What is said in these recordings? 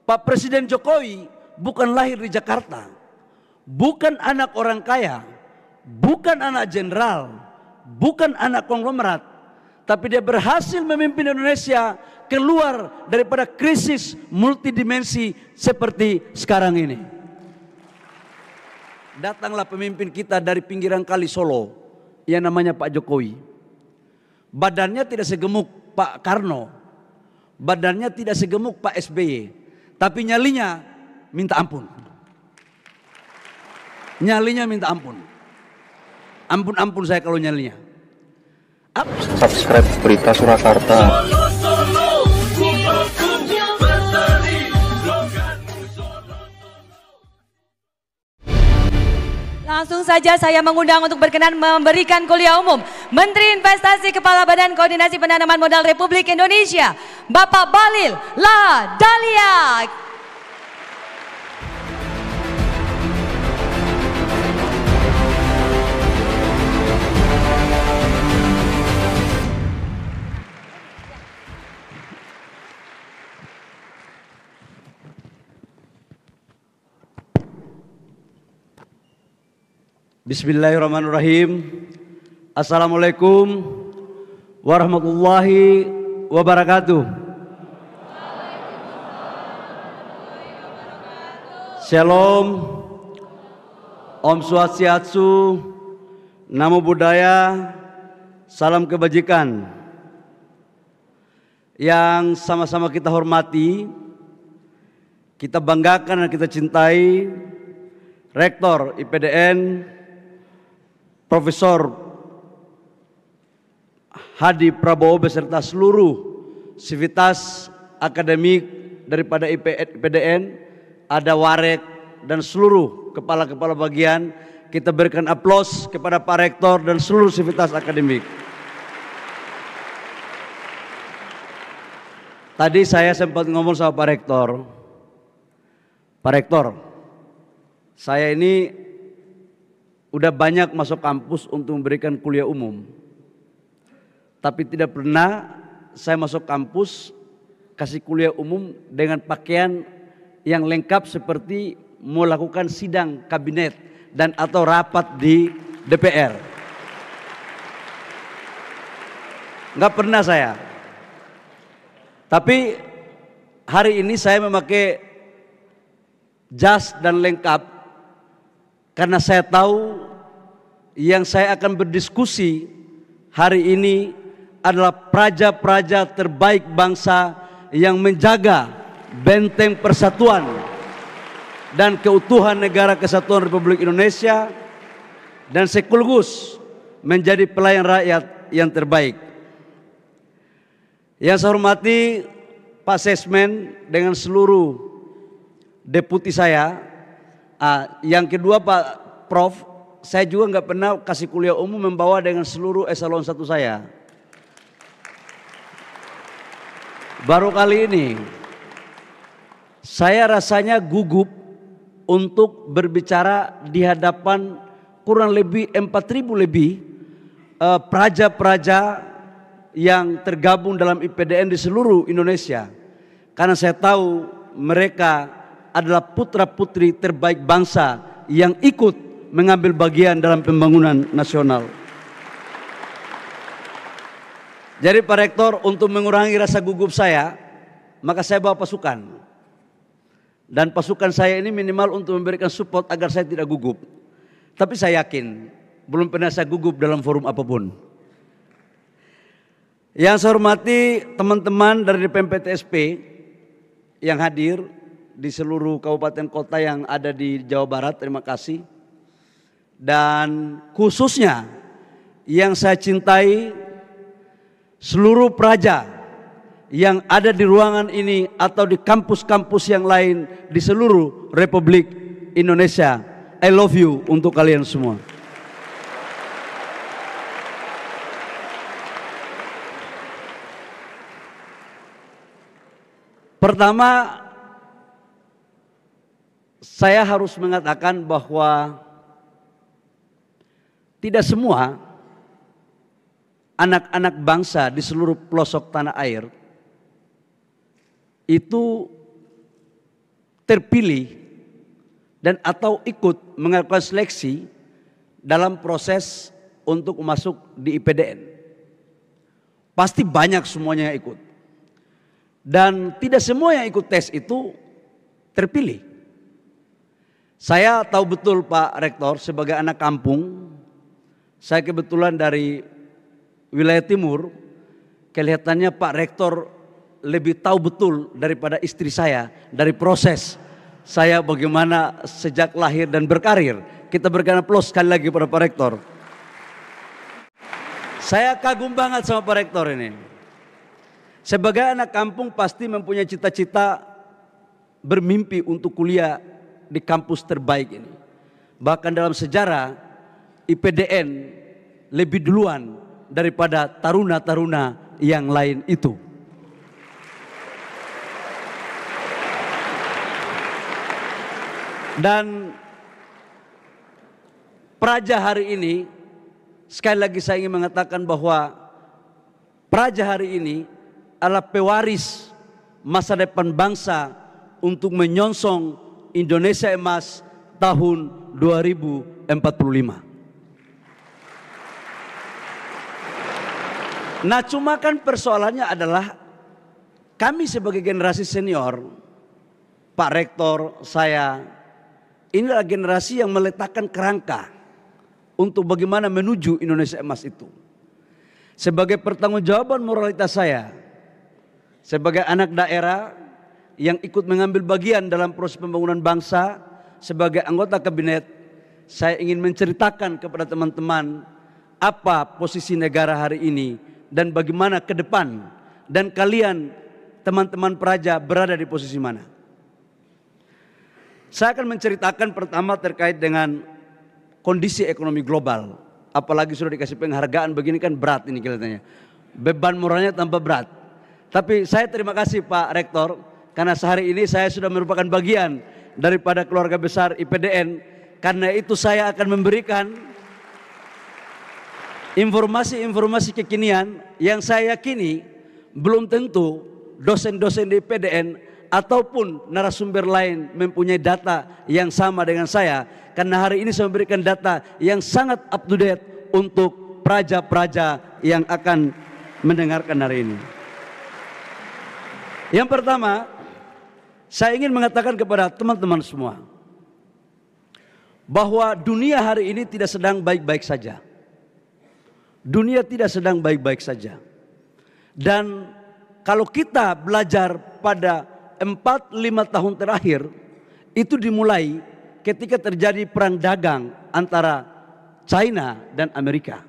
Pak Presiden Jokowi bukan lahir di Jakarta, bukan anak orang kaya, bukan anak jenderal, bukan anak konglomerat, tapi dia berhasil memimpin Indonesia keluar daripada krisis multidimensi seperti sekarang ini. Datanglah pemimpin kita dari pinggiran kali Solo yang namanya Pak Jokowi. Badannya tidak segemuk Pak Karno, badannya tidak segemuk Pak SBY, tapi nyalinya minta ampun. Nyalinya minta ampun. Ampun saya kalau nyalinya. Subscribe Berita Surakarta. Langsung saja saya mengundang untuk berkenan memberikan kuliah umum Menteri Investasi Kepala Badan Koordinasi Penanaman Modal Republik Indonesia, Bapak Bahlil Lahadalia. Bismillahirrahmanirrahim. Assalamualaikum warahmatullahi wabarakatuh. Shalom, Om Swastiastu, Namo Buddhaya, salam kebajikan. Yang sama-sama kita hormati, kita banggakan dan kita cintai Rektor IPDN Profesor Hadi Prabowo beserta seluruh sivitas akademik daripada IPDN, ada Warek dan seluruh kepala-kepala bagian. Kita berikan aplaus kepada Pak Rektor dan seluruh sivitas akademik. Tadi saya sempat ngomong sama Pak Rektor. Pak Rektor, saya ini udah banyak masuk kampus untuk memberikan kuliah umum, tapi tidak pernah saya masuk kampus kasih kuliah umum dengan pakaian yang lengkap seperti melakukan sidang kabinet dan atau rapat di DPR. Nggak pernah saya. Tapi hari ini saya memakai jas dan lengkap karena saya tahu yang saya akan berdiskusi hari ini adalah praja-praja terbaik bangsa yang menjaga benteng persatuan dan keutuhan negara kesatuan Republik Indonesia dan sekaligus menjadi pelayan rakyat yang terbaik. Yang saya hormati Pak Sesmen dengan seluruh deputi saya. Yang kedua Pak Prof, saya juga nggak pernah kasih kuliah umum membawa dengan seluruh eselon 1 saya. Baru kali ini saya rasanya gugup untuk berbicara di hadapan kurang lebih 4.000 lebih praja-praja yang tergabung dalam IPDN di seluruh Indonesia. Karena saya tahu mereka adalah putra-putri terbaik bangsa yang ikut mengambil bagian dalam pembangunan nasional. Jadi Pak Rektor, untuk mengurangi rasa gugup saya, maka saya bawa pasukan. Dan pasukan saya ini minimal untuk memberikan support agar saya tidak gugup. Tapi saya yakin, belum pernah saya gugup dalam forum apapun. Yang saya hormati teman-teman dari DPMPTSP yang hadir di seluruh kabupaten kota yang ada di Jawa Barat, terima kasih. Dan khususnya yang saya cintai seluruh praja yang ada di ruangan ini atau di kampus-kampus yang lain di seluruh Republik Indonesia. I love you untuk kalian semua. Pertama, saya harus mengatakan bahwa tidak semua anak-anak bangsa di seluruh pelosok tanah air itu terpilih dan atau ikut melakukan seleksi dalam proses untuk masuk di IPDN. Pasti banyak semuanya yang ikut. Dan tidak semua yang ikut tes itu terpilih. Saya tahu betul Pak Rektor, sebagai anak kampung, saya kebetulan dari wilayah timur, kelihatannya Pak Rektor lebih tahu betul daripada istri saya dari proses saya bagaimana sejak lahir dan berkarir. Kita berikan aplaus sekali lagi pada Pak Rektor. Saya kagum banget sama Pak Rektor ini. Sebagai anak kampung pasti mempunyai cita-cita bermimpi untuk kuliah di kampus terbaik ini. Bahkan dalam sejarah IPDN lebih duluan daripada taruna-taruna yang lain itu. Dan Praja hari ini, sekali lagi saya ingin mengatakan bahwa Praja hari ini adalah pewaris masa depan bangsa untuk menyongsong Indonesia Emas tahun 2045. Nah, cuma kan persoalannya adalah kami sebagai generasi senior, Pak Rektor, saya, inilah generasi yang meletakkan kerangka untuk bagaimana menuju Indonesia Emas itu. Sebagai pertanggungjawaban moralitas saya, sebagai anak daerah yang ikut mengambil bagian dalam proses pembangunan bangsa, sebagai anggota kabinet, saya ingin menceritakan kepada teman-teman apa posisi negara hari ini dan bagaimana ke depan, dan kalian teman-teman Praja berada di posisi mana. Saya akan menceritakan pertama terkait dengan kondisi ekonomi global. Apalagi sudah dikasih penghargaan begini kan berat ini kelihatannya. Beban moralnya tambah berat. Tapi saya terima kasih Pak Rektor, karena sehari ini saya sudah merupakan bagian daripada keluarga besar IPDN. Karena itu saya akan memberikan informasi-informasi kekinian yang saya yakini belum tentu dosen-dosen di IPDN ataupun narasumber lain mempunyai data yang sama dengan saya. Karena hari ini saya memberikan data yang sangat up to date untuk praja-praja yang akan mendengarkan hari ini. Yang pertama, saya ingin mengatakan kepada teman-teman semua bahwa dunia hari ini tidak sedang baik-baik saja. Dunia tidak sedang baik-baik saja. Dan kalau kita belajar pada 4-5 tahun terakhir, itu dimulai ketika terjadi perang dagang antara China dan Amerika.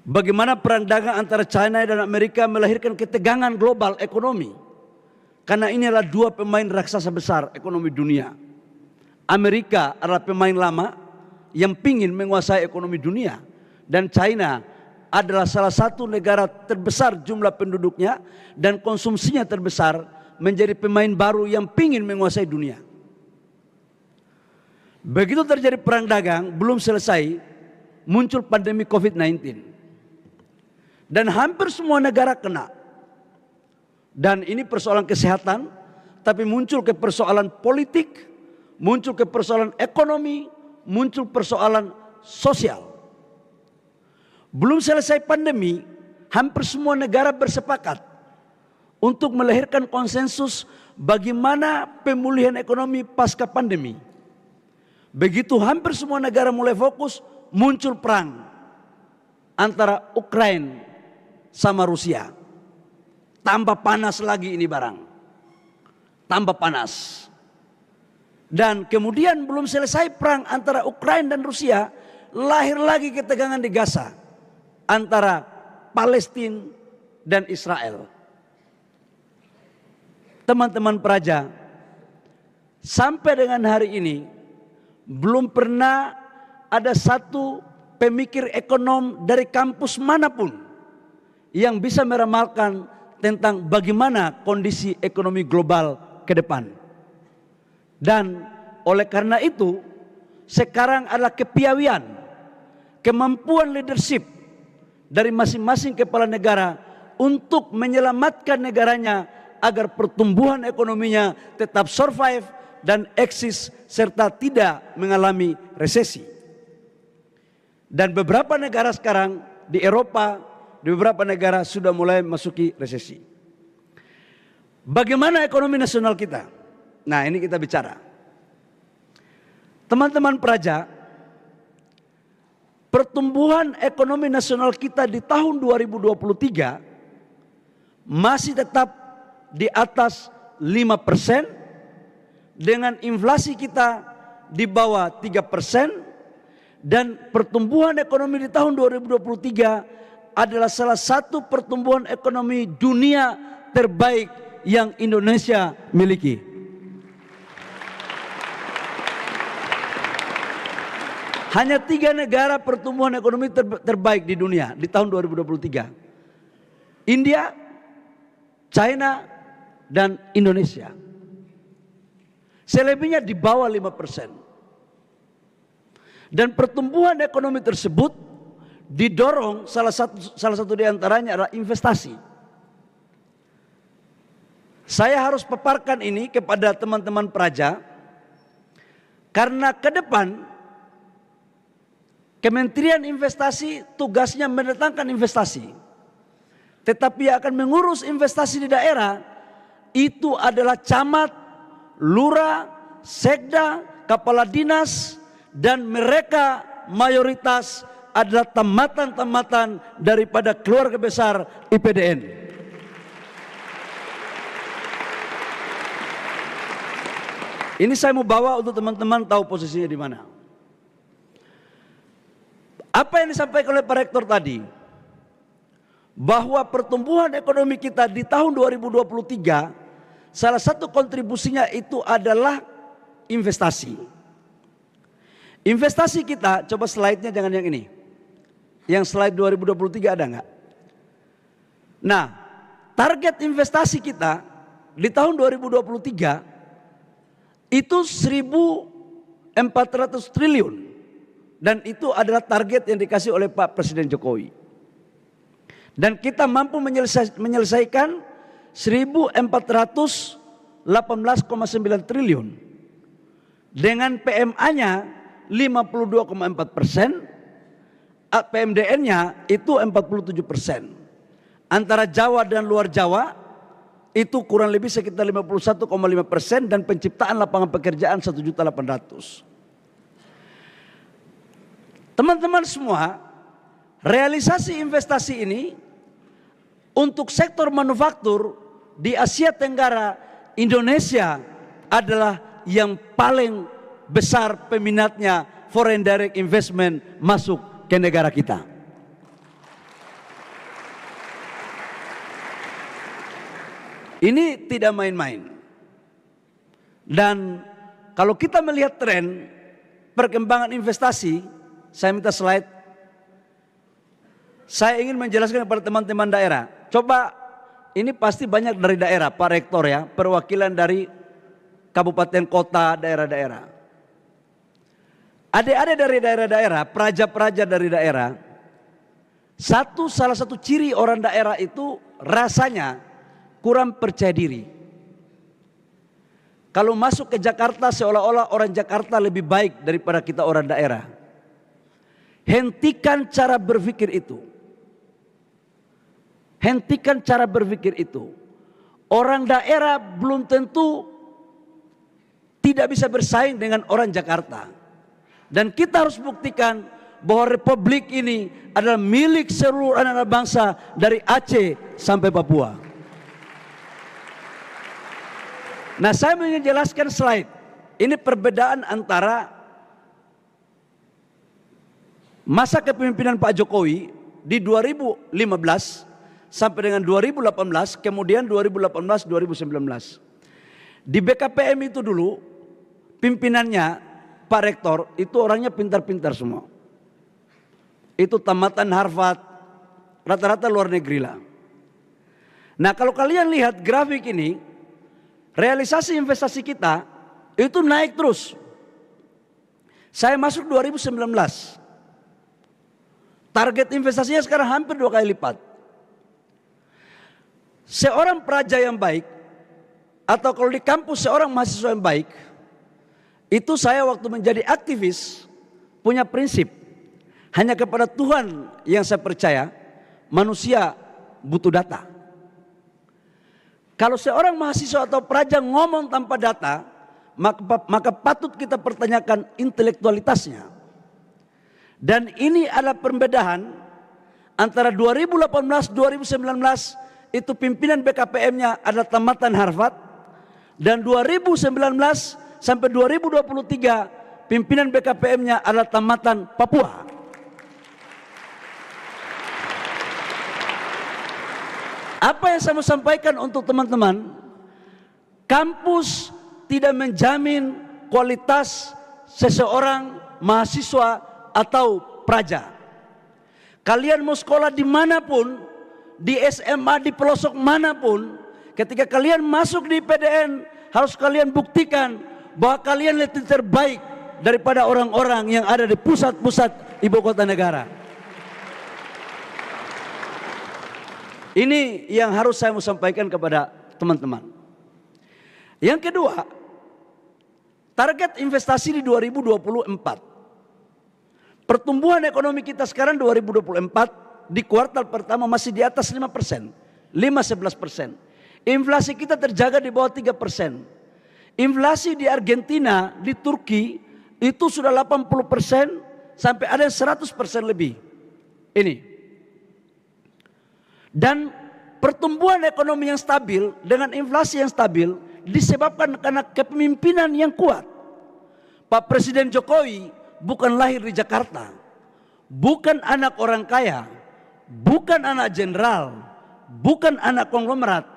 Bagaimana perang dagang antara China dan Amerika melahirkan ketegangan global ekonomi. Karena ini adalah dua pemain raksasa besar ekonomi dunia. Amerika adalah pemain lama yang ingin menguasai ekonomi dunia. Dan China adalah salah satu negara terbesar jumlah penduduknya dan konsumsinya terbesar, menjadi pemain baru yang ingin menguasai dunia. Begitu terjadi perang dagang, belum selesai, muncul pandemi COVID-19. Dan hampir semua negara kena. Dan ini persoalan kesehatan, tapi muncul ke persoalan politik, muncul ke persoalan ekonomi, muncul persoalan sosial. Belum selesai pandemi, hampir semua negara bersepakat untuk melahirkan konsensus bagaimana pemulihan ekonomi pasca pandemi. Begitu hampir semua negara mulai fokus, muncul perang antara Ukraina sama Rusia. Tambah panas lagi ini barang. Tambah panas. Dan kemudian belum selesai perang antara Ukraina dan Rusia, lahir lagi ketegangan di Gaza antara Palestina dan Israel. Teman-teman Praja, sampai dengan hari ini belum pernah ada satu pemikir ekonom dari kampus manapun yang bisa meramalkan tentang bagaimana kondisi ekonomi global ke depan. Dan oleh karena itu, sekarang adalah kepiawaian, kemampuan leadership dari masing-masing kepala negara untuk menyelamatkan negaranya agar pertumbuhan ekonominya tetap survive dan eksis serta tidak mengalami resesi. Dan beberapa negara sekarang di Eropa, di beberapa negara sudah mulai masuki resesi. Bagaimana ekonomi nasional kita? Nah, ini kita bicara. Teman-teman peraja, pertumbuhan ekonomi nasional kita di tahun 2023 masih tetap di atas 5% dengan inflasi kita di bawah 3%, dan pertumbuhan ekonomi di tahun 2023 adalah salah satu pertumbuhan ekonomi dunia terbaik yang Indonesia miliki. Hanya 3 negara pertumbuhan ekonomi terbaik di dunia di tahun 2023. India, China, dan Indonesia. Selebihnya di bawah 5%. Dan pertumbuhan ekonomi tersebut didorong salah satu di antaranya adalah investasi. Saya harus paparkan ini kepada teman-teman peraja karena ke depan Kementerian Investasi tugasnya mendatangkan investasi. Tetapi yang akan mengurus investasi di daerah itu adalah camat, lurah, sekda, kepala dinas, dan mereka mayoritas adalah tamatan-tamatan daripada keluarga besar IPDN. Ini saya mau bawa untuk teman-teman tahu posisinya di mana. Apa yang disampaikan oleh Pak Rektor tadi, bahwa pertumbuhan ekonomi kita di tahun 2023 salah satu kontribusinya itu adalah investasi. Investasi kita, coba slide-nya jangan yang ini. Yang slide 2023 ada nggak? Nah, target investasi kita di tahun 2023 itu 1.400 triliun. Dan itu adalah target yang dikasih oleh Pak Presiden Jokowi. Dan kita mampu menyelesaikan 1.418,9 triliun. Dengan PMA-nya 52,4%, PMDN-nya itu 47%. Antara Jawa dan luar Jawa itu kurang lebih sekitar 51,5% dan penciptaan lapangan pekerjaan 1.800.000. Teman-teman semua, realisasi investasi ini untuk sektor manufaktur di Asia Tenggara, Indonesia adalah yang paling besar peminatnya foreign direct investment masuk ke negara kita. Ini tidak main-main. Dan kalau kita melihat tren perkembangan investasi, saya minta slide. Saya ingin menjelaskan kepada teman-teman daerah. Coba, ini pasti banyak dari daerah, Pak Rektor ya, perwakilan dari kabupaten kota, daerah-daerah. Adik-adik dari daerah-daerah, peraja-peraja dari daerah, salah satu ciri orang daerah itu rasanya kurang percaya diri. Kalau masuk ke Jakarta seolah-olah orang Jakarta lebih baik daripada kita orang daerah. Hentikan cara berpikir itu. Hentikan cara berpikir itu. Orang daerah belum tentu tidak bisa bersaing dengan orang Jakarta. Dan kita harus buktikan bahwa republik ini adalah milik seluruh anak bangsa dari Aceh sampai Papua. Nah, saya ingin jelaskan slide. Ini perbedaan antara masa kepemimpinan Pak Jokowi di 2015 sampai dengan 2018, kemudian 2018-2019. Di BKPM itu dulu pimpinannya Pak Rektor itu orangnya pintar-pintar semua. Itu tamatan Harvard, rata-rata luar negeri lah. Nah, kalau kalian lihat grafik ini, realisasi investasi kita itu naik terus. Saya masuk 2019. Target investasinya sekarang hampir 2 kali lipat. Seorang peraja yang baik atau kalau di kampus seorang mahasiswa yang baik, itu saya waktu menjadi aktivis punya prinsip, hanya kepada Tuhan yang saya percaya, manusia butuh data. Kalau seorang mahasiswa atau praja ngomong tanpa data, maka patut kita pertanyakan intelektualitasnya. Dan ini adalah perbedaan antara 2018-2019 itu pimpinan BKPM-nya adalah tamatan Harvard, dan 2019 sampai 2023 pimpinan BKPM-nya adalah tamatan Papua. Apa yang saya mau sampaikan untuk teman-teman, kampus tidak menjamin kualitas seseorang mahasiswa atau praja. Kalian mau sekolah dimanapun, di SMA, di pelosok manapun, ketika kalian masuk di PDN, harus kalian buktikan bahwa kalian lebih terbaik daripada orang-orang yang ada di pusat-pusat ibu kota negara. Ini yang harus saya mau sampaikan kepada teman-teman. Yang kedua, target investasi di 2024. Pertumbuhan ekonomi kita sekarang 2024 di kuartal pertama masih di atas 5%, 5-11%. Inflasi kita terjaga di bawah 3%. Inflasi di Argentina, di Turki itu sudah 80% sampai ada 100% lebih. Ini. Dan pertumbuhan ekonomi yang stabil dengan inflasi yang stabil disebabkan karena kepemimpinan yang kuat. Pak Presiden Jokowi bukan lahir di Jakarta, bukan anak orang kaya, bukan anak jenderal, bukan anak konglomerat,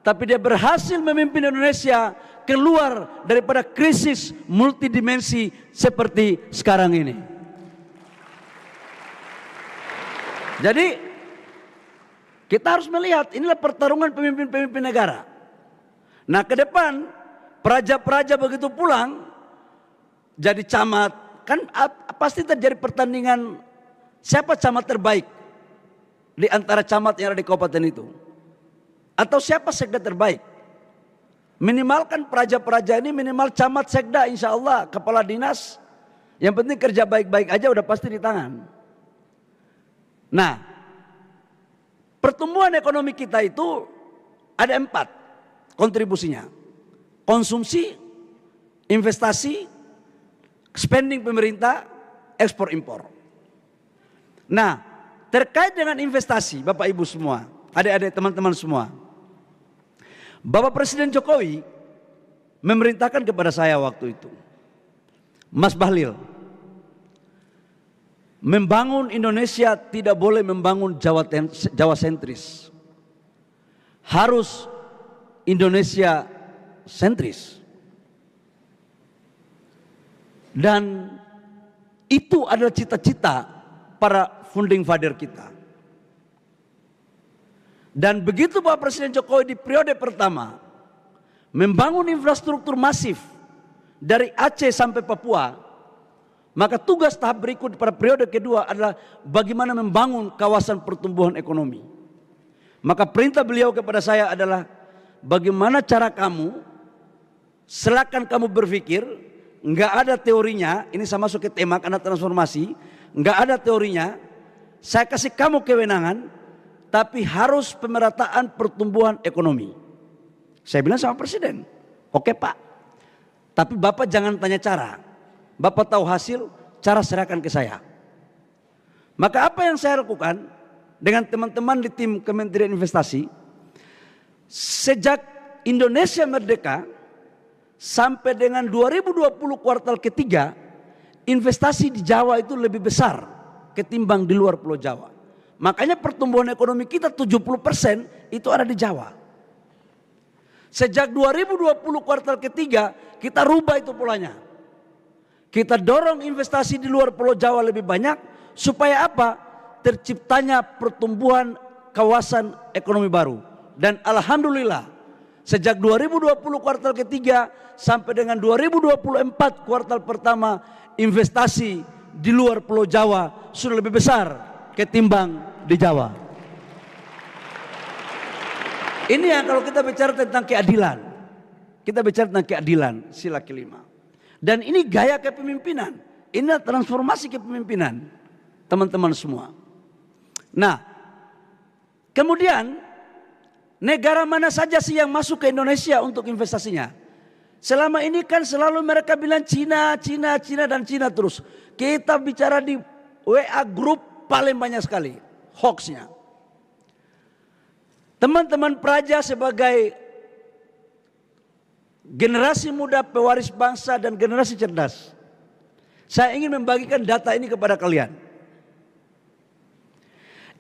tapi dia berhasil memimpin Indonesia keluar daripada krisis multidimensi seperti sekarang ini. Jadi kita harus melihat inilah pertarungan pemimpin-pemimpin negara. Nah, ke depan praja-praja begitu pulang jadi camat, kan pasti terjadi pertandingan siapa camat terbaik di antara camat yang ada di kabupaten itu, atau siapa sekda terbaik. Minimalkan praja-praja ini minimal camat, sekda, insya Allah kepala dinas. Yang penting kerja baik-baik aja udah pasti di tangan. Nah, pertumbuhan ekonomi kita itu ada 4 kontribusinya. Konsumsi, investasi, spending pemerintah, ekspor impor. Nah, terkait dengan investasi, Bapak Ibu semua, adik-adik teman-teman semua, Bapak Presiden Jokowi memerintahkan kepada saya waktu itu, Mas Bahlil, membangun Indonesia tidak boleh membangun Jawa sentris. Harus Indonesia sentris. Dan itu adalah cita-cita para founding father kita. Dan begitu Pak Presiden Jokowi di periode pertama membangun infrastruktur masif dari Aceh sampai Papua, maka tugas tahap berikut pada periode kedua adalah bagaimana membangun kawasan pertumbuhan ekonomi. Maka perintah beliau kepada saya adalah bagaimana cara kamu, silakan kamu berpikir, nggak ada teorinya, ini saya masuk ke tema karena transformasi, nggak ada teorinya, saya kasih kamu kewenangan, tapi harus pemerataan pertumbuhan ekonomi. Saya bilang sama Presiden, oke Pak, tapi Bapak jangan tanya cara. Bapak tahu hasil, cara serahkan ke saya. Maka apa yang saya lakukan dengan teman-teman di tim Kementerian Investasi, sejak Indonesia merdeka sampai dengan 2020 kuartal ketiga, investasi di Jawa itu lebih besar ketimbang di luar Pulau Jawa. Makanya pertumbuhan ekonomi kita 70% itu ada di Jawa. Sejak 2020 kuartal ketiga kita rubah itu polanya. Kita dorong investasi di luar Pulau Jawa lebih banyak supaya apa? Terciptanya pertumbuhan kawasan ekonomi baru. Dan alhamdulillah sejak 2020 kuartal ketiga sampai dengan 2024 kuartal pertama, investasi di luar Pulau Jawa sudah lebih besar ketimbang di Jawa. Ini yang kalau kita bicara tentang keadilan. kita bicara tentang keadilan, sila kelima. Dan ini gaya kepemimpinan, ini transformasi kepemimpinan, teman-teman semua. Nah, kemudian negara mana saja sih yang masuk ke Indonesia untuk investasinya? Selama ini kan selalu mereka bilang Cina, Cina, Cina dan Cina terus. Kita bicara di WA grup paling banyak sekali hoaxnya. Teman-teman Praja sebagai generasi muda pewaris bangsa dan generasi cerdas, saya ingin membagikan data ini kepada kalian.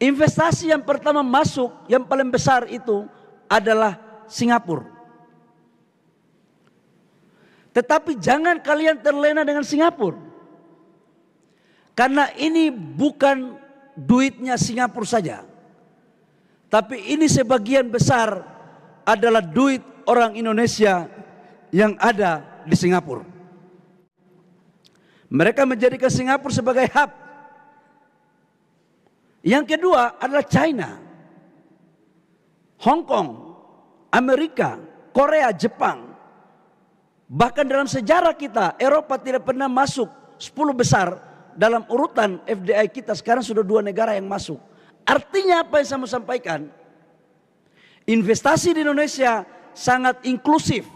Investasi yang pertama masuk yang paling besar itu adalah Singapura. Tetapi jangan kalian terlena dengan Singapura. Karena ini bukan duitnya Singapura saja. Tapi ini sebagian besar adalah duit orang Indonesia yang ada di Singapura. Mereka menjadikan Singapura sebagai hub. Yang kedua adalah China, Hong Kong, Amerika, Korea, Jepang. Bahkan dalam sejarah kita, Eropa tidak pernah masuk 10 besar dalam urutan FDI kita. Sekarang sudah 2 negara yang masuk. Artinya apa yang saya mau sampaikan? Investasi di Indonesia sangat inklusif.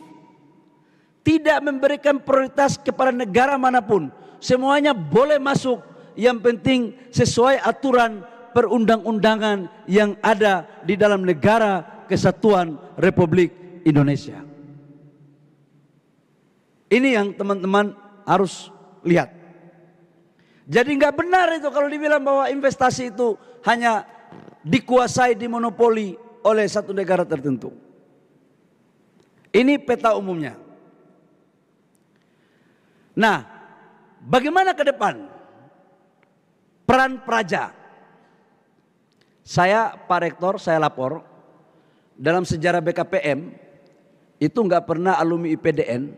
Tidak memberikan prioritas kepada negara manapun. Semuanya boleh masuk. Yang penting sesuai aturan perundang-undangan yang ada di dalam negara kesatuan Republik Indonesia. Ini yang teman-teman harus lihat. Jadi nggak benar itu kalau dibilang bahwa investasi itu hanya dikuasai, dimonopoli oleh satu negara tertentu. Ini peta umumnya. Nah, bagaimana ke depan peran Praja? Saya, Pak Rektor, saya lapor, dalam sejarah BKPM itu nggak pernah alumni IPDN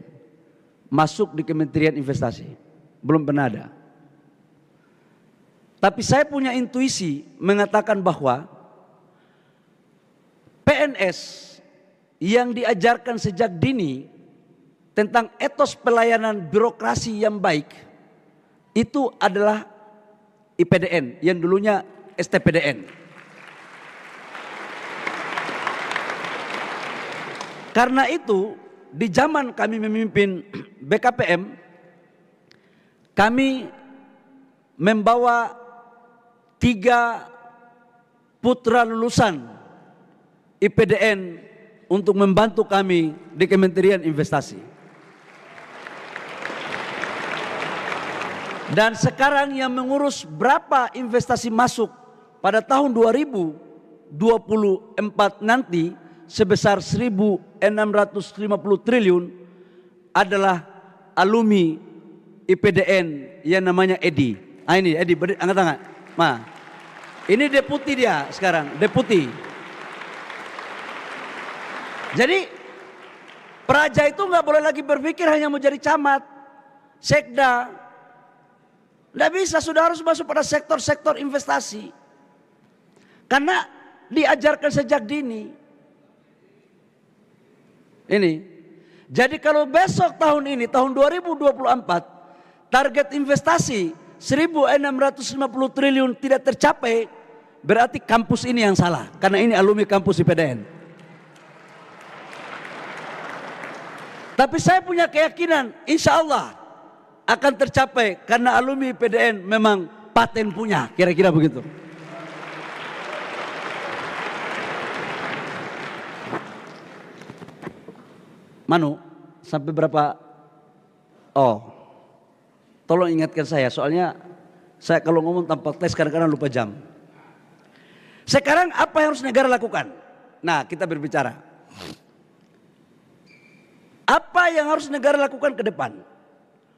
masuk di Kementerian Investasi, belum pernah ada. Tapi saya punya intuisi mengatakan bahwa PNS yang diajarkan sejak dini tentang etos pelayanan birokrasi yang baik itu adalah IPDN yang dulunya STPDN. Karena itu di zaman kami memimpin BKPM, kami membawa 3 putra lulusan IPDN untuk membantu kami di Kementerian Investasi. Dan sekarang yang mengurus berapa investasi masuk pada tahun 2024 nanti sebesar 1.650 triliun adalah alumni IPDN yang namanya Edi. Ah ini Edi, angkat tangan. Nah, ini deputi dia sekarang, deputi. Jadi Praja itu nggak boleh lagi berpikir hanya mau jadi camat, sekda. Nggak bisa, sudah harus masuk pada sektor-sektor investasi. Karena diajarkan sejak dini. Ini. Jadi kalau besok tahun ini, tahun 2024, target investasi 1.650 triliun tidak tercapai, berarti kampus ini yang salah. Karena ini alumni kampus IPDN. Tapi saya punya keyakinan, insya Allah akan tercapai karena alumni IPDN memang paten punya, kira-kira begitu. Manu, sampai berapa? Oh, tolong ingatkan saya, soalnya saya kalau ngomong tanpa tes kadang-kadang lupa jam. Sekarang apa yang harus negara lakukan? Nah, kita berbicara. Apa yang harus negara lakukan ke depan?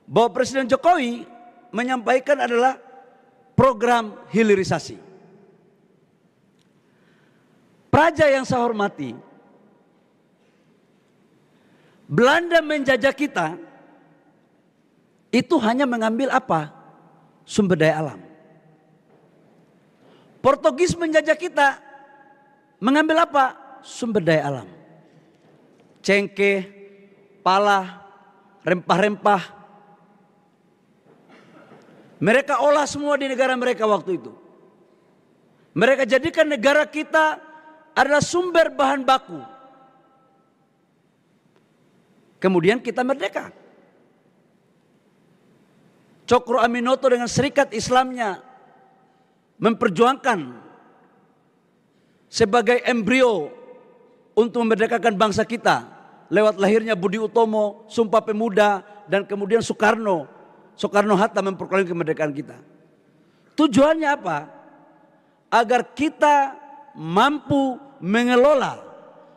Bahwa Presiden Jokowi menyampaikan adalah program hilirisasi. Praja yang saya hormati, Belanda menjajah kita itu hanya mengambil apa? Sumber daya alam. Portugis menjajah kita mengambil apa? Sumber daya alam. Cengkeh, pala, rempah-rempah. Mereka olah semua di negara mereka waktu itu. Mereka jadikan negara kita adalah sumber bahan baku. Kemudian kita merdeka. Cokro Aminoto dengan Serikat Islamnya memperjuangkan sebagai embrio untuk memerdekakan bangsa kita lewat lahirnya Budi Utomo, Sumpah Pemuda, dan kemudian Soekarno-Hatta memperoleh kemerdekaan kita. Tujuannya apa? Agar kita mampu mengelola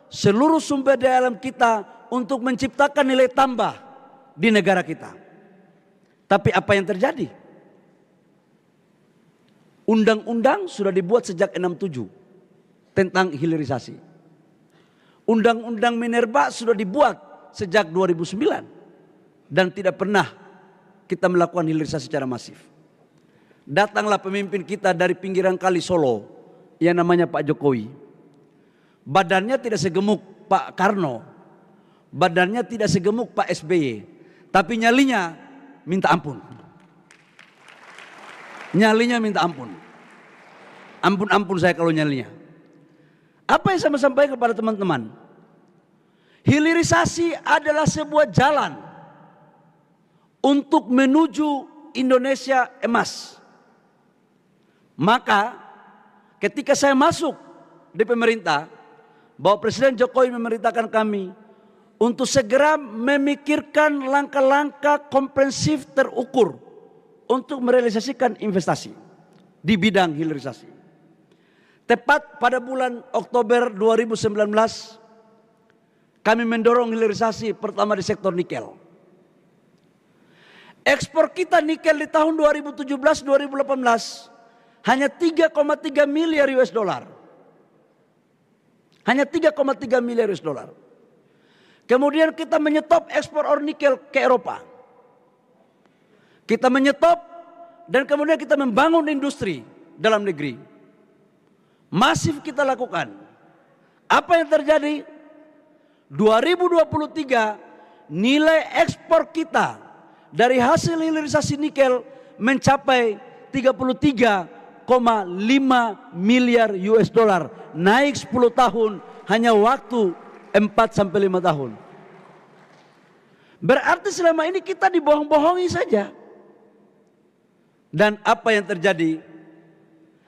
seluruh sumber daya alam kita untuk menciptakan nilai tambah di negara kita. Tapi apa yang terjadi? Undang-undang sudah dibuat sejak 67 tentang hilirisasi. Undang-undang Minerba sudah dibuat sejak 2009 dan tidak pernah kita melakukan hilirisasi secara masif. Datanglah pemimpin kita dari pinggiran kali Solo yang namanya Pak Jokowi. Badannya tidak segemuk Pak Karno, badannya tidak segemuk Pak SBY, tapi nyalinya minta ampun. Nyalinya minta ampun. Ampun-ampun saya kalau nyalinya. Apa yang saya mau sampaikan kepada teman-teman? Hilirisasi adalah sebuah jalan untuk menuju Indonesia emas. Maka ketika saya masuk di pemerintah, bahwa Presiden Jokowi memerintahkan kami untuk segera memikirkan langkah-langkah komprehensif terukur untuk merealisasikan investasi di bidang hilirisasi. Tepat pada bulan Oktober 2019 kami mendorong hilirisasi pertama di sektor nikel. Ekspor kita nikel di tahun 2017-2018 hanya 3,3 miliar US dollar. Hanya 3,3 miliar US dollar. Kemudian kita menyetop ekspor ore nikel ke Eropa. Kita menyetop dan kemudian kita membangun industri dalam negeri. Masif kita lakukan. Apa yang terjadi? 2023 nilai ekspor kita dari hasil hilirisasi nikel mencapai 33,5 miliar US dollar. Naik 10 tahun hanya waktu 4-5 tahun. Berarti selama ini kita dibohong-bohongi saja. Dan apa yang terjadi?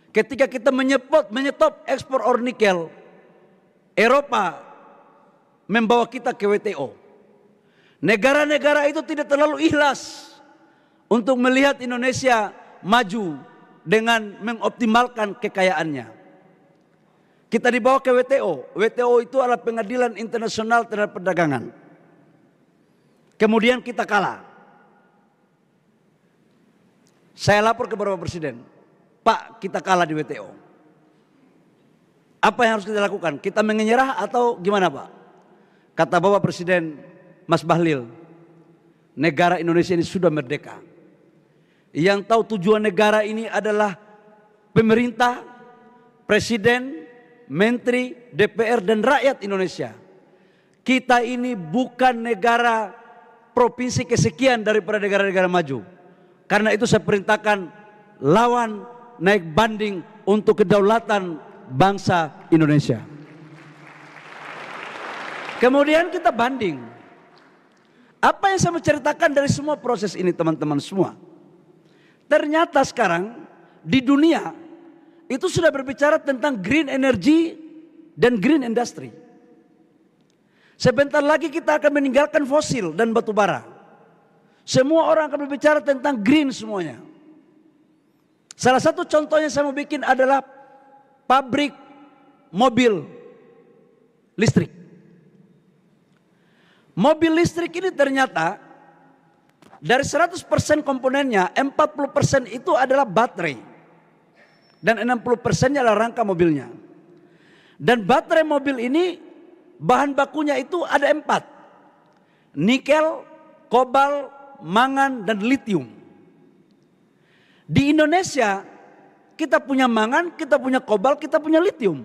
Ketika kita menyetop ekspor ore nikel, Eropa membawa kita ke WTO. Negara-negara itu tidak terlalu ikhlas untuk melihat Indonesia maju dengan mengoptimalkan kekayaannya. Kita dibawa ke WTO. WTO itu adalah pengadilan internasional terhadap perdagangan. Kemudian kita kalah. Saya lapor ke Bapak Presiden, Pak, kita kalah di WTO. Apa yang harus kita lakukan? Kita menyerah atau gimana, Pak? Kata Bapak Presiden, Mas Bahlil, negara Indonesia ini sudah merdeka. Yang tahu tujuan negara ini adalah pemerintah, presiden, menteri, DPR, dan rakyat Indonesia. Kita ini bukan negara provinsi kesekian daripada negara-negara maju. Karena itu saya perintahkan lawan naik banding untuk kedaulatan bangsa Indonesia. Kemudian kita banding. Apa yang saya menceritakan dari semua proses ini teman-teman semua? Ternyata sekarang di dunia itu sudah berbicara tentang green energy dan green industry. Sebentar lagi kita akan meninggalkan fosil dan batu bara. Semua orang akan berbicara tentang green semuanya. Salah satu contohnya saya mau bikin adalah pabrik mobil listrik. Mobil listrik ini ternyata dari 100% komponennya 40% itu adalah baterai. Dan 60%-nya adalah rangka mobilnya. Dan baterai mobil ini bahan bakunya itu ada 4. Nikel, kobalt, mangan, dan litium. Di Indonesia kita punya mangan, kita punya kobalt, kita punya litium.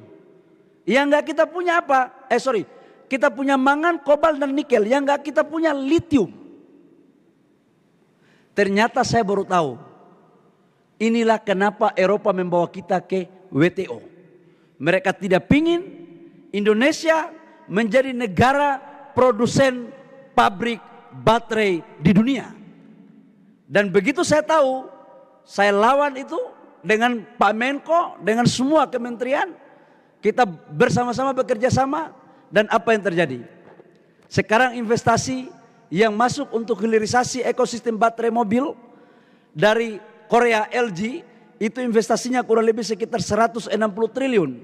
Yang enggak kita punya apa? kita punya mangan, kobalt dan nikel. Yang enggak kita punya litium. Ternyata saya baru tahu. Inilah kenapa Eropa membawa kita ke WTO. Mereka tidak pingin Indonesia menjadi negara produsen pabrik baterai di dunia. Dan begitu saya tahu, saya lawan itu dengan Pak Menko, dengan semua kementerian. Kita bersama-sama bekerja sama. Dan apa yang terjadi? Sekarang investasi yang masuk untuk hilirisasi ekosistem baterai mobil dari Korea LG itu investasinya kurang lebih sekitar 160 triliun.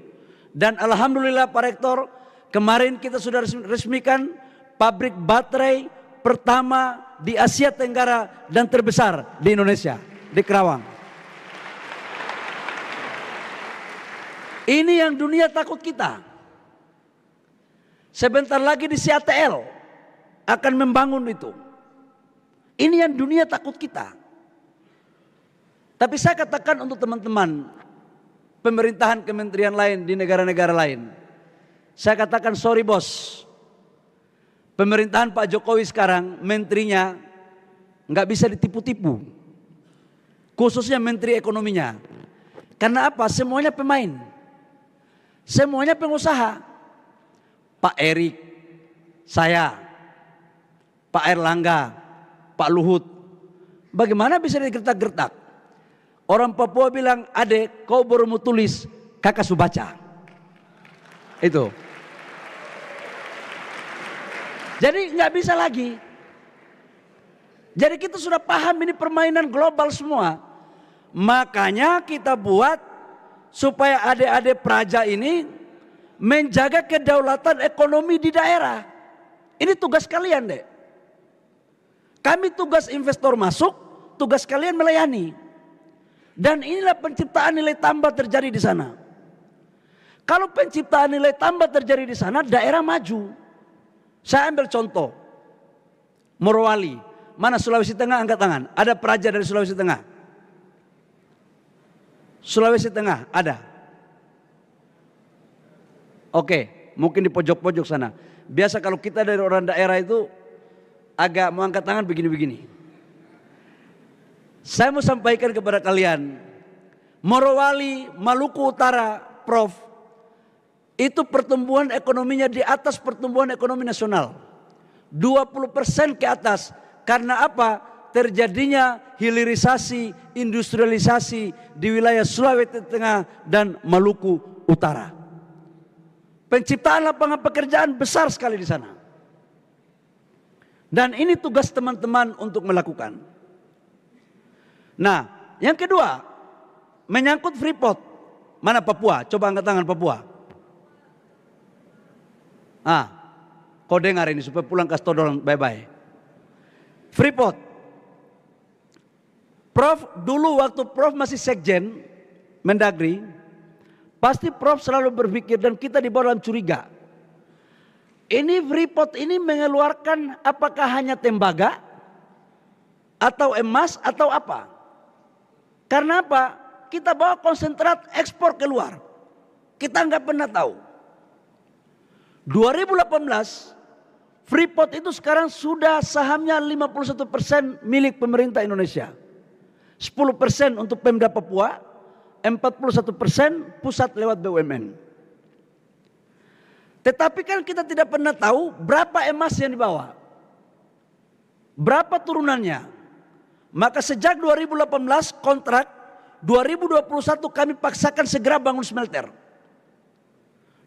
Dan alhamdulillah Pak Rektor, kemarin kita sudah resmikan pabrik baterai pertama di Asia Tenggara dan terbesar di Indonesia, di Kerawang. Ini yang dunia takut kita. Sebentar lagi di CATL akan membangun itu. Ini yang dunia takut kita. Tapi saya katakan untuk teman-teman pemerintahan kementerian lain di negara-negara lain. Saya katakan sorry bos. Pemerintahan Pak Jokowi sekarang menterinya nggak bisa ditipu-tipu. Khususnya menteri ekonominya. Karena apa? Semuanya pemain. Semuanya pengusaha. Pak Erik, saya, Pak Erlangga, Pak Luhut. Bagaimana bisa digertak-gertak? Orang Papua bilang, adek kau baru mau tulis, kakak sudah baca. Itu. Jadi nggak bisa lagi. Jadi kita sudah paham ini permainan global semua. Makanya kita buat supaya adik-adik praja ini menjaga kedaulatan ekonomi di daerah. Ini tugas kalian deh. Kami tugas investor masuk, tugas kalian melayani. Dan inilah penciptaan nilai tambah terjadi di sana. Kalau penciptaan nilai tambah terjadi di sana, daerah maju. Saya ambil contoh. Morowali. Mana Sulawesi Tengah, angkat tangan. Ada praja dari Sulawesi Tengah? Sulawesi Tengah, ada. Oke, mungkin di pojok-pojok sana. Biasa kalau kita dari orang daerah itu agak mau angkat tangan begini-begini. Saya mau sampaikan kepada kalian, Morowali, Maluku Utara, Prof, itu pertumbuhan ekonominya di atas pertumbuhan ekonomi nasional. 20% ke atas. Karena apa? Terjadinya hilirisasi, industrialisasi di wilayah Sulawesi Tengah dan Maluku Utara. Penciptaan lapangan pekerjaan besar sekali di sana. Dan ini tugas teman-teman untuk melakukan. Nah, yang kedua, menyangkut Freeport. Mana Papua? Coba angkat tangan Papua. Kau dengar ini supaya pulang kasih tau bye-bye. Freeport. Prof, dulu waktu Prof masih Sekjen Mendagri, pasti Prof selalu berpikir dan kita dibawa dalam curiga. Ini Freeport ini mengeluarkan apakah hanya tembaga atau emas atau apa? Karena apa? Kita bawa konsentrat ekspor keluar. Kita nggak pernah tahu. 2018 Freeport itu sekarang sudah sahamnya 51% milik pemerintah Indonesia. 10% untuk Pemda Papua. 41% pusat lewat BUMN. Tetapi kan kita tidak pernah tahu berapa emas yang dibawa. Berapa turunannya. Maka sejak 2018 kontrak, 2021 kami paksakan segera bangun smelter.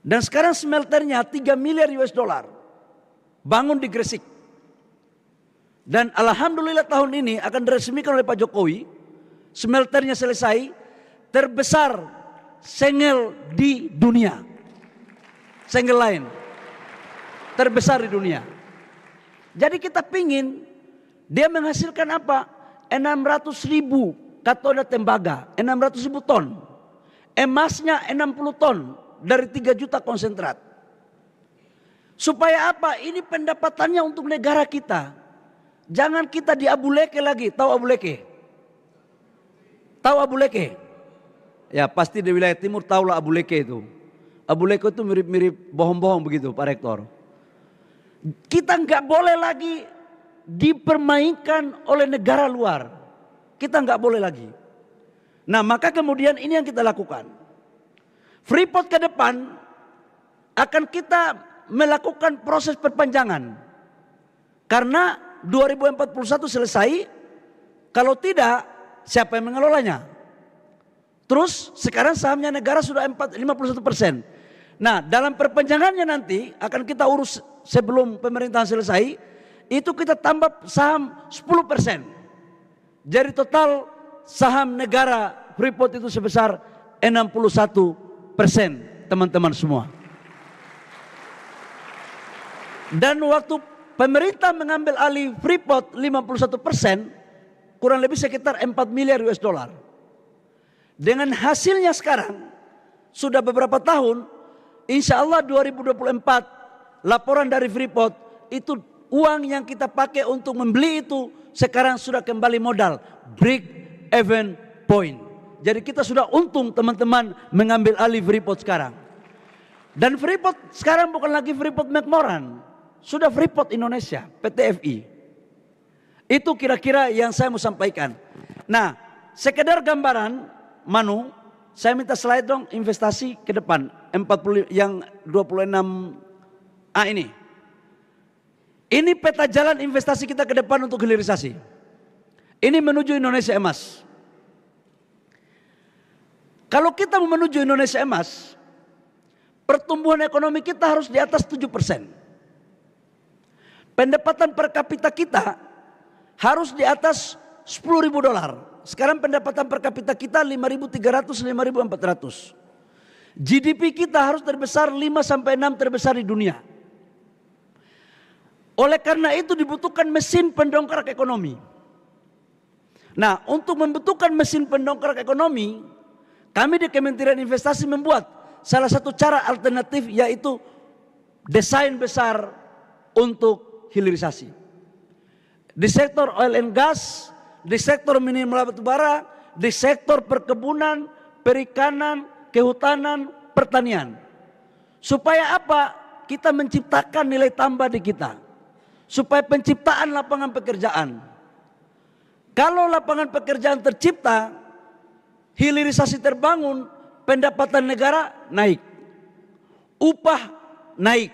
Dan sekarang smelternya 3 miliar US dollar. Bangun di Gresik. Dan alhamdulillah tahun ini akan diresmikan oleh Pak Jokowi. Smelternya selesai. Terbesar sengel di dunia. Sengel lain terbesar di dunia. Jadi kita pingin dia menghasilkan apa? 600.000 katoda tembaga, 600.000 ton. Emasnya 60 ton dari 3 juta konsentrat. Supaya apa? Ini pendapatannya untuk negara kita. Jangan kita di Abu Leke lagi. Tahu Abu Leke? Tahu Abu Leke? Ya pasti di wilayah timur tahulah Abu Leke itu. Abu Leke itu mirip-mirip bohong-bohong begitu Pak Rektor. Kita nggak boleh lagi dipermainkan oleh negara luar. Kita nggak boleh lagi. Nah, maka kemudian ini yang kita lakukan. Freeport ke depan akan kita melakukan proses perpanjangan. Karena 2041 selesai, kalau tidak siapa yang mengelolanya? Terus sekarang sahamnya negara sudah 51%. Nah, dalam perpanjangannya nanti akan kita urus sebelum pemerintahan selesai, itu kita tambah saham 10%. Jadi total saham negara Freeport itu sebesar 61%, teman-teman semua. Dan waktu pemerintah mengambil alih Freeport 51%, kurang lebih sekitar 4 miliar US dollar. Dengan hasilnya sekarang, sudah beberapa tahun, insya Allah 2024 laporan dari Freeport itu uang yang kita pakai untuk membeli itu sekarang sudah kembali modal, break even point. Jadi kita sudah untung teman-teman mengambil alih Freeport sekarang. Dan Freeport sekarang bukan lagi Freeport McMoran, sudah Freeport Indonesia, PT FI. Itu kira-kira yang saya mau sampaikan. Nah, sekedar gambaran, Manu, saya minta slide dong investasi ke depan 40 yang 26A ini. Ini peta jalan investasi kita ke depan untuk hilirisasi. Ini menuju Indonesia Emas. Kalau kita mau menuju Indonesia Emas, pertumbuhan ekonomi kita harus di atas 7%. Pendapatan per kapita kita harus di atas $10.000. Sekarang pendapatan per kapita kita 5.300, 5.400. GDP kita harus terbesar 5-6 terbesar di dunia. Oleh karena itu dibutuhkan mesin pendongkrak ekonomi. Nah, untuk membutuhkan mesin pendongkrak ekonomi, kami di Kementerian Investasi membuat salah satu cara alternatif, yaitu desain besar untuk hilirisasi. Di sektor oil and gas, di sektor mineral batubara, di sektor perkebunan, perikanan, kehutanan, pertanian. Supaya apa? Kita menciptakan nilai tambah di kita. Supaya penciptaan lapangan pekerjaan. Kalau lapangan pekerjaan tercipta, hilirisasi terbangun, pendapatan negara naik. Upah naik.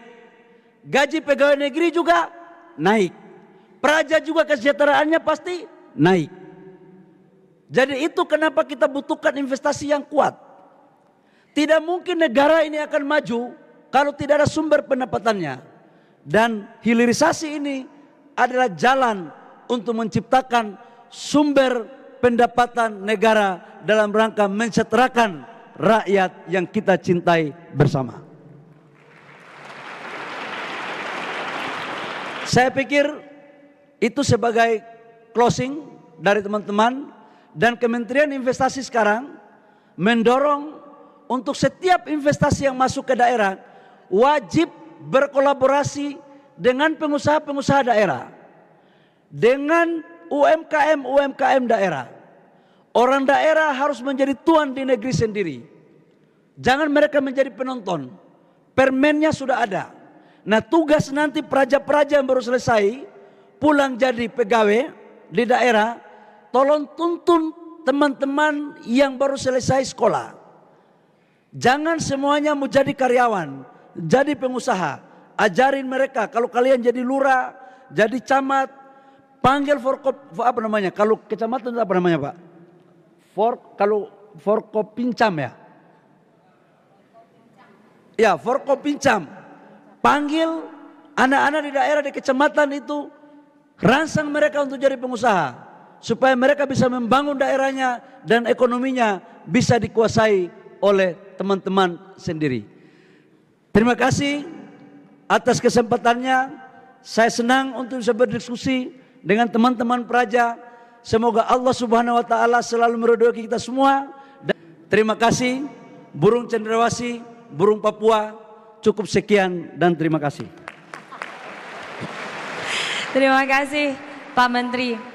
Gaji pegawai negeri juga naik. Praja juga kesejahteraannya pasti naik. Jadi itu kenapa kita butuhkan investasi yang kuat. Tidak mungkin negara ini akan maju kalau tidak ada sumber pendapatannya. Dan hilirisasi ini adalah jalan untuk menciptakan sumber pendapatan negara dalam rangka mensejahterakan rakyat yang kita cintai bersama. Saya pikir itu sebagai closing dari teman-teman, dan Kementerian Investasi sekarang mendorong untuk setiap investasi yang masuk ke daerah wajib berkolaborasi dengan pengusaha-pengusaha daerah, dengan UMKM daerah. Orang daerah harus menjadi tuan di negeri sendiri. Jangan mereka menjadi penonton. Permennya sudah ada. Nah, tugas nanti praja-praja yang baru selesai pulang jadi pegawai di daerah, tolong tuntun teman-teman yang baru selesai sekolah. Jangan semuanya mau jadi karyawan, jadi pengusaha. Ajarin mereka, kalau kalian jadi lurah, jadi camat, panggil apa namanya? Kalau kecamatan itu apa namanya, Pak? Kalau Forkopincam ya? Ya, Forkopincam. Panggil anak-anak di daerah, di kecamatan itu, rangsang mereka untuk jadi pengusaha, supaya mereka bisa membangun daerahnya dan ekonominya bisa dikuasai oleh teman-teman sendiri. Terima kasih atas kesempatannya. Saya senang untuk bisa berdiskusi dengan teman-teman praja. Semoga Allah Subhanahu wa taala selalu meridhoi kita semua. Dan terima kasih burung cendrawasih, burung Papua. Cukup sekian dan terima kasih. Terima kasih Pak Menteri.